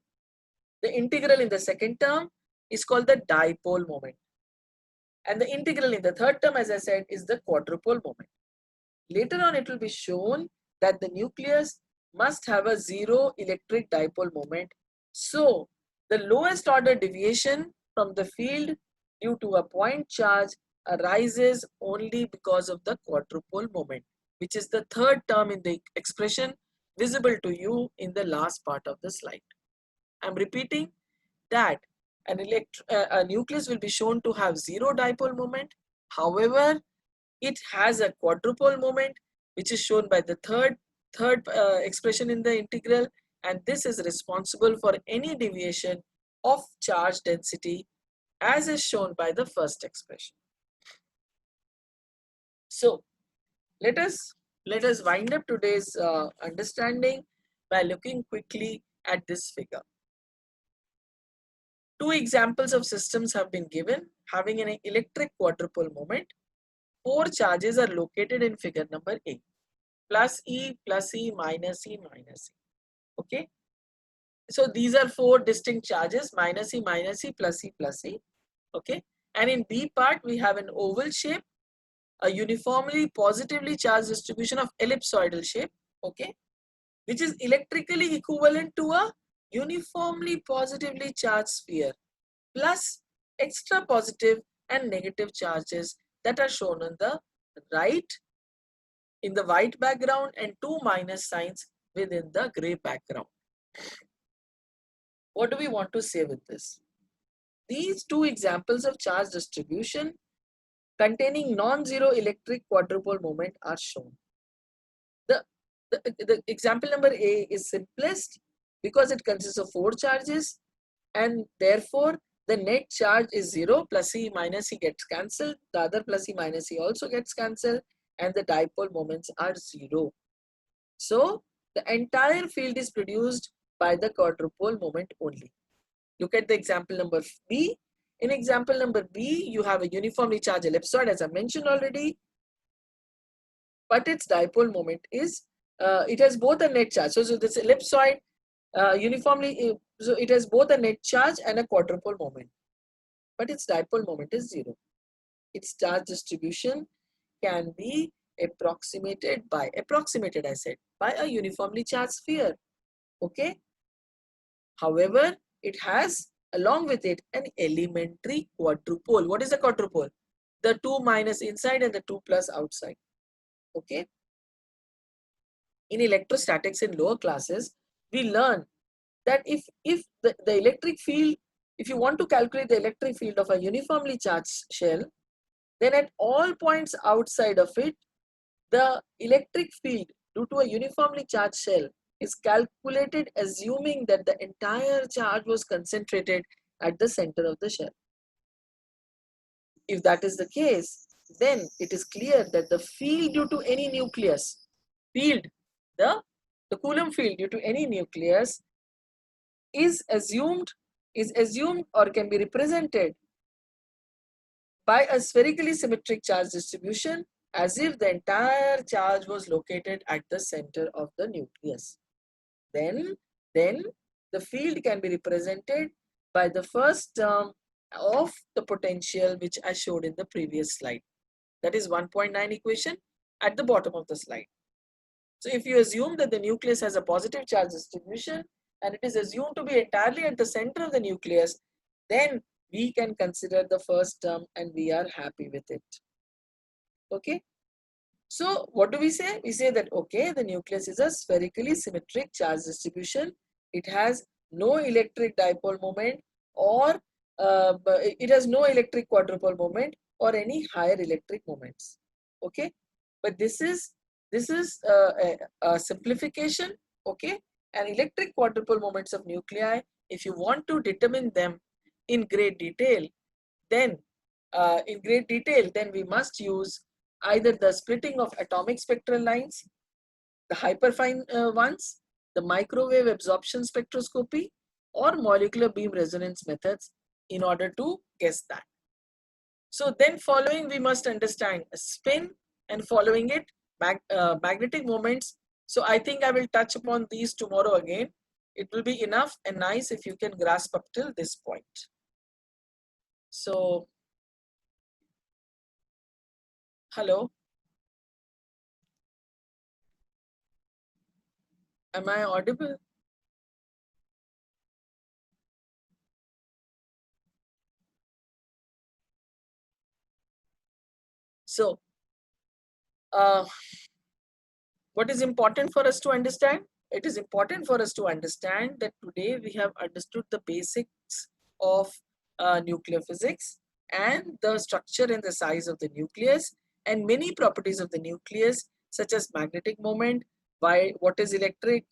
The integral in the second term is called the dipole moment. And the integral in the third term, as I said, is the quadrupole moment. Later on, it will be shown that the nucleus must have a zero electric dipole moment. So, the lowest order deviation from the field due to a point charge arises only because of the quadrupole moment, which is the third term in the expression visible to you in the last part of the slide. I'm repeating that a nucleus will be shown to have zero dipole moment. However, it has a quadrupole moment, which is shown by the third expression in the integral, and this is responsible for any deviation of charge density as is shown by the first expression. So let us wind up today's understanding by looking quickly at this figure. Two examples of systems have been given having an electric quadrupole moment. Four charges are located in figure number A. Plus E, minus E, minus E. Okay. So these are four distinct charges, minus E, plus E, plus E. Okay. And in B part, we have an oval shape, a uniformly positively charged distribution of ellipsoidal shape. Okay. Which is electrically equivalent to a uniformly positively charged sphere plus extra positive and negative charges that are shown on the right in the white background and two minus signs within the gray background. What do we want to say with this? These two examples of charge distribution containing non-zero electric quadrupole moment are shown. The example number A is simplest because it consists of four charges and therefore the net charge is 0, plus E minus E gets cancelled, the other plus E minus E also gets cancelled, and the dipole moments are 0. So the entire field is produced by the quadrupole moment only. Look at the example number B. In example number B, you have a uniformly charged ellipsoid as I mentioned already, but its dipole moment is, it has both a net charge. So this ellipsoid uniformly, so it has both a net charge and a quadrupole moment, but its dipole moment is 0. Its charge distribution can be approximated I said, by a uniformly charged sphere. Okay. However, it has along with it an elementary quadrupole. What is a quadrupole? The 2 minus inside and the 2 plus outside. Okay. In electrostatics in lower classes, we learn that if the electric field, if you want to calculate the electric field of a uniformly charged shell, then at all points outside of it, the electric field due to a uniformly charged shell is calculated assuming that the entire charge was concentrated at the center of the shell. If that is the case, then it is clear that the field due to any nucleus, the Coulomb field due to any nucleus is assumed or can be represented by a spherically symmetric charge distribution as if the entire charge was located at the center of the nucleus. Then the field can be represented by the first term of the potential which I showed in the previous slide. That is 1.9 equation at the bottom of the slide. So if you assume that the nucleus has a positive charge distribution and it is assumed to be entirely at the center of the nucleus, then we can consider the first term and we are happy with it. Okay. So what do we say? We say that, okay, the nucleus is a spherically symmetric charge distribution. It has no electric dipole moment or it has no electric quadrupole moment or any higher electric moments. Okay. But this is a simplification. Okay. And electric quadrupole moments of nuclei, if you want to determine them in great detail, then we must use either the splitting of atomic spectral lines, the hyperfine ones, the microwave absorption spectroscopy, or molecular beam resonance methods in order to guess that. So then following we must understand spin and following it magnetic moments. So I think I will touch upon these tomorrow again. It will be enough and nice if you can grasp up till this point. So, hello. Am I audible? So, what is important for us to understand? It is important for us to understand that today we have understood the basics of nuclear physics and the structure and the size of the nucleus and many properties of the nucleus, such as magnetic moment, what is electric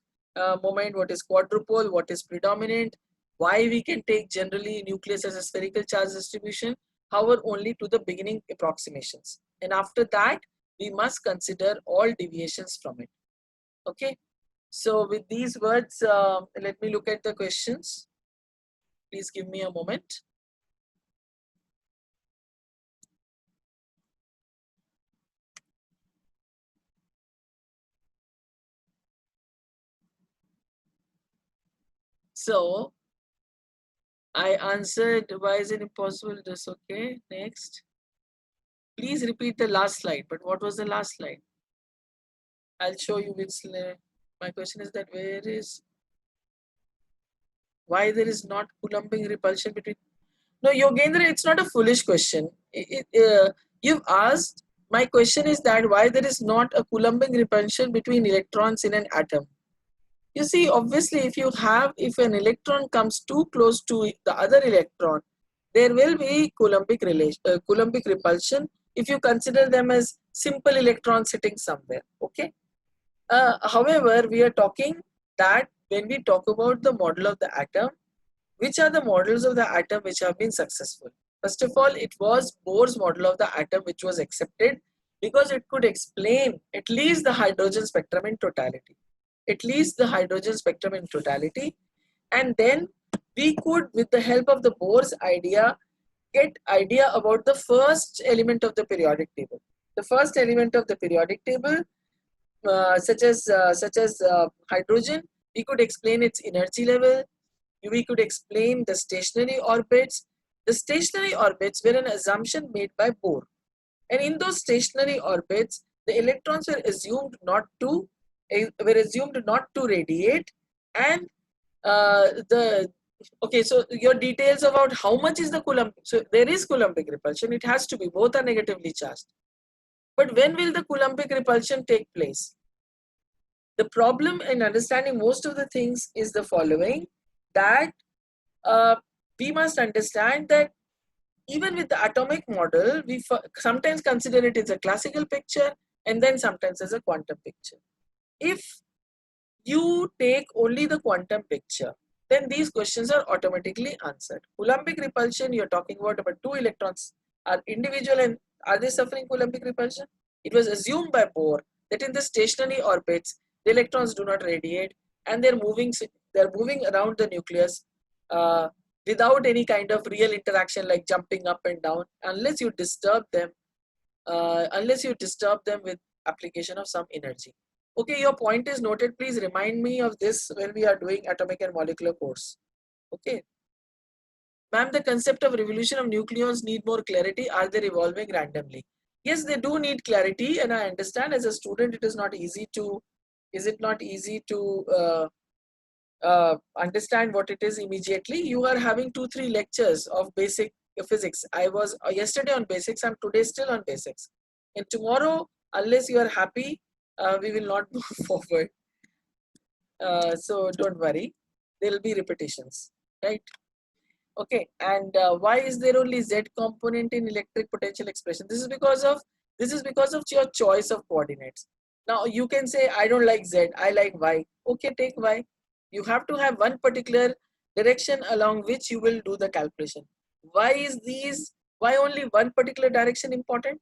moment, what is quadrupole, what is predominant, why we can take generally nucleus as a spherical charge distribution, however only to the beginning approximations. And after that, we must consider all deviations from it. Okay. So with these words, let me look at the questions. Please give me a moment. So I answered, why is it impossible? This okay. Next. Please repeat the last slide. But what was the last slide? I'll show you which slide. My question is that why there is not Coulombic repulsion between. No, Yogendra, it's not a foolish question. You've asked, my question is that why there is not a Coulombic repulsion between electrons in an atom. You see, obviously, if an electron comes too close to the other electron, there will be Coulombic repulsion if you consider them as simple electrons sitting somewhere. Okay. However, we are talking that when we talk about the model of the atom, which are the models of the atom which have been successful? First of all, it was Bohr's model of the atom which was accepted because it could explain at least the hydrogen spectrum in totality. At least the hydrogen spectrum in totality. And then we could, with the help of the Bohr's idea, get idea about the first element of the periodic table. The first element of the periodic table, such as hydrogen, we could explain its energy level. We could explain the stationary orbits. The stationary orbits were an assumption made by Bohr. And in those stationary orbits, the electrons were assumed not to radiate. And okay, so your details about how much is the Coulomb. So there is Coulombic repulsion. It has to be, both are negatively charged. But when will the Coulombic repulsion take place? The problem in understanding most of the things is the following, that we must understand that even with the atomic model, we sometimes consider it as a classical picture and then sometimes as a quantum picture. If you take only the quantum picture, then these questions are automatically answered. Coulombic repulsion, you're talking about two electrons are individual and are they suffering Coulombic repulsion? It was assumed by Bohr that in the stationary orbits, the electrons do not radiate and they're moving around the nucleus without any kind of real interaction like jumping up and down, unless you disturb them with application of some energy. Okay, your point is noted. Please remind me of this when we are doing atomic and molecular course. Okay. Ma'am, the concept of revolution of nucleons need more clarity. Are they revolving randomly? Yes, they do need clarity, and I understand as a student it is not easy to understand what it is immediately. You are having 2-3 lectures of basic physics. I was yesterday on basics. I'm today still on basics, and tomorrow, unless you are happy, we will not move forward. So don't worry, there will be repetitions, right? Okay, and why is there only Z component in electric potential expression? This is because of your choice of coordinates. Now you can say I don't like Z, I like Y. Okay, take Y. You have to have one particular direction along which you will do the calculation. Why only one particular direction important?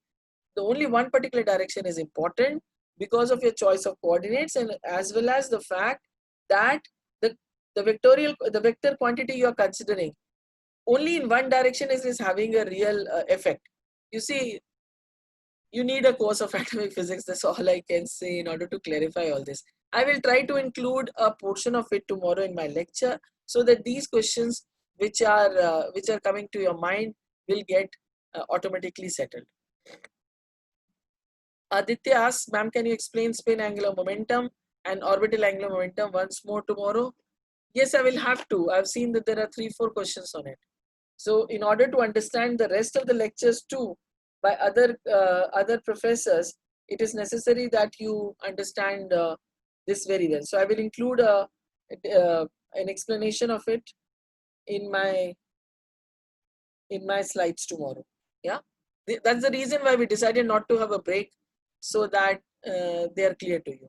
The only one particular direction is important because of your choice of coordinates, and as well as the fact that the vector quantity you are considering only in one direction is having a real effect. You see, you need a course of atomic physics. That's all I can say in order to clarify all this. I will try to include a portion of it tomorrow in my lecture so that these questions which are coming to your mind will get automatically settled. Aditya asks, ma'am, can you explain spin angular momentum and orbital angular momentum once more tomorrow? Yes, I will have to. I've seen that there are 3-4 questions on it. So in order to understand the rest of the lectures too, by other professors, it is necessary that you understand this very well. So I will include an explanation of it in my slides tomorrow. Yeah, that's the reason why we decided not to have a break, so that they are clear to you.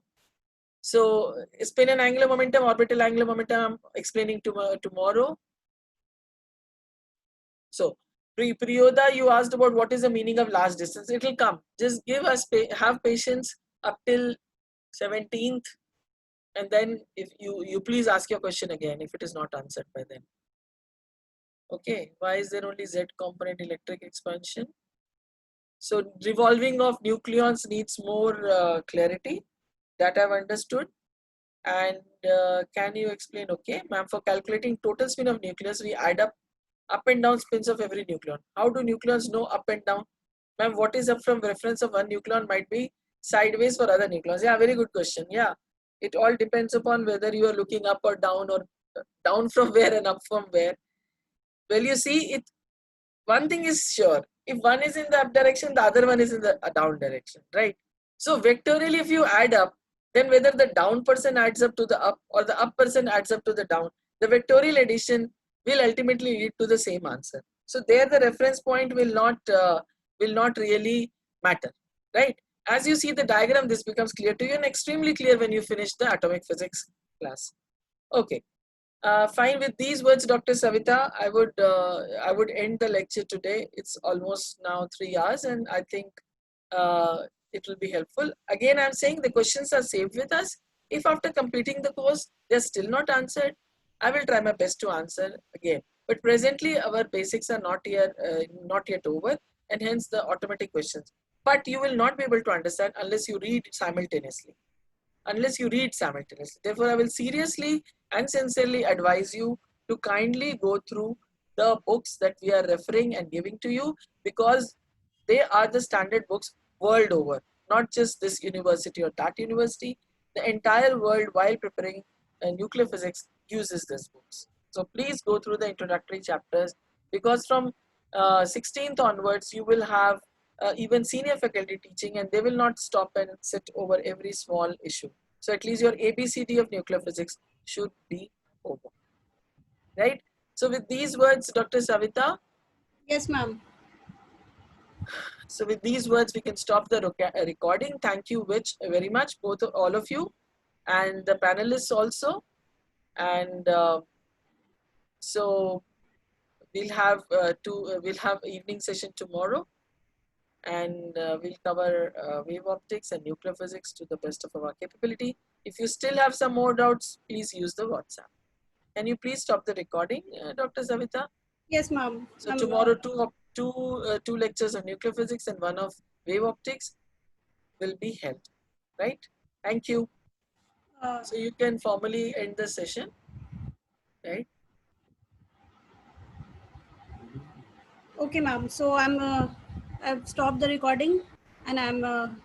So spin and angular momentum, orbital angular momentum, I'm explaining tomorrow. So Priyoda, you asked about what is the meaning of last distance. It will come. Just give us have patience up till 17th, and then if you please ask your question again if it is not answered by then. Okay, why is there only Z component electric expansion? So revolving of nucleons needs more clarity, that I've understood. And can you explain? Okay, ma'am, for calculating total spin of nucleus, we add up and down spins of every nucleon. How do nucleons know up and down? Ma'am, what is up from reference of one nucleon might be sideways for other nucleons. Yeah, very good question. Yeah, it all depends upon whether you are looking up or down down from where and up from where. Well, you see, one thing is sure, if one is in the up direction, the other one is in the down direction, right? So vectorially, if you add up, then whether the down person adds up to the up or the up person adds up to the down, the vectorial addition will ultimately lead to the same answer. So there the reference point will not really matter, right? As you see the diagram, this becomes clear to you, and extremely clear when you finish the atomic physics class. Okay. Fine. With these words, Dr. Savita, I would end the lecture today. It's almost now 3 hours, and I think it will be helpful. Again, I'm saying the questions are saved with us. If after completing the course they're still not answered, I will try my best to answer again. But presently, our basics are not yet over, and hence the automatic questions. But you will not be able to understand unless you read simultaneously. Therefore, I will seriously and sincerely advise you to kindly go through the books that we are referring and giving to you, because they are the standard books world over, not just this university or that university. The entire world, while preparing nuclear physics, uses these books. So please go through the introductory chapters, because from 16th onwards, you will have even senior faculty teaching, and they will not stop and sit over every small issue. So at least your ABCD of nuclear physics should be over, right? So with these words, Dr. Savita, Yes, ma'am. so with these words, we can stop the recording. Thank you very much, all of you, and the panelists also. And so we'll have evening session tomorrow, and we'll cover wave optics and nuclear physics to the best of our capability. If you still have some more doubts, please use the WhatsApp. Can you please stop the recording, Dr. Savita? Yes, ma'am. So tomorrow, two lectures on nuclear physics and one of wave optics will be held, right? Thank you. So you can formally end the session, right? Okay, ma'am. So I've stopped the recording, and I'm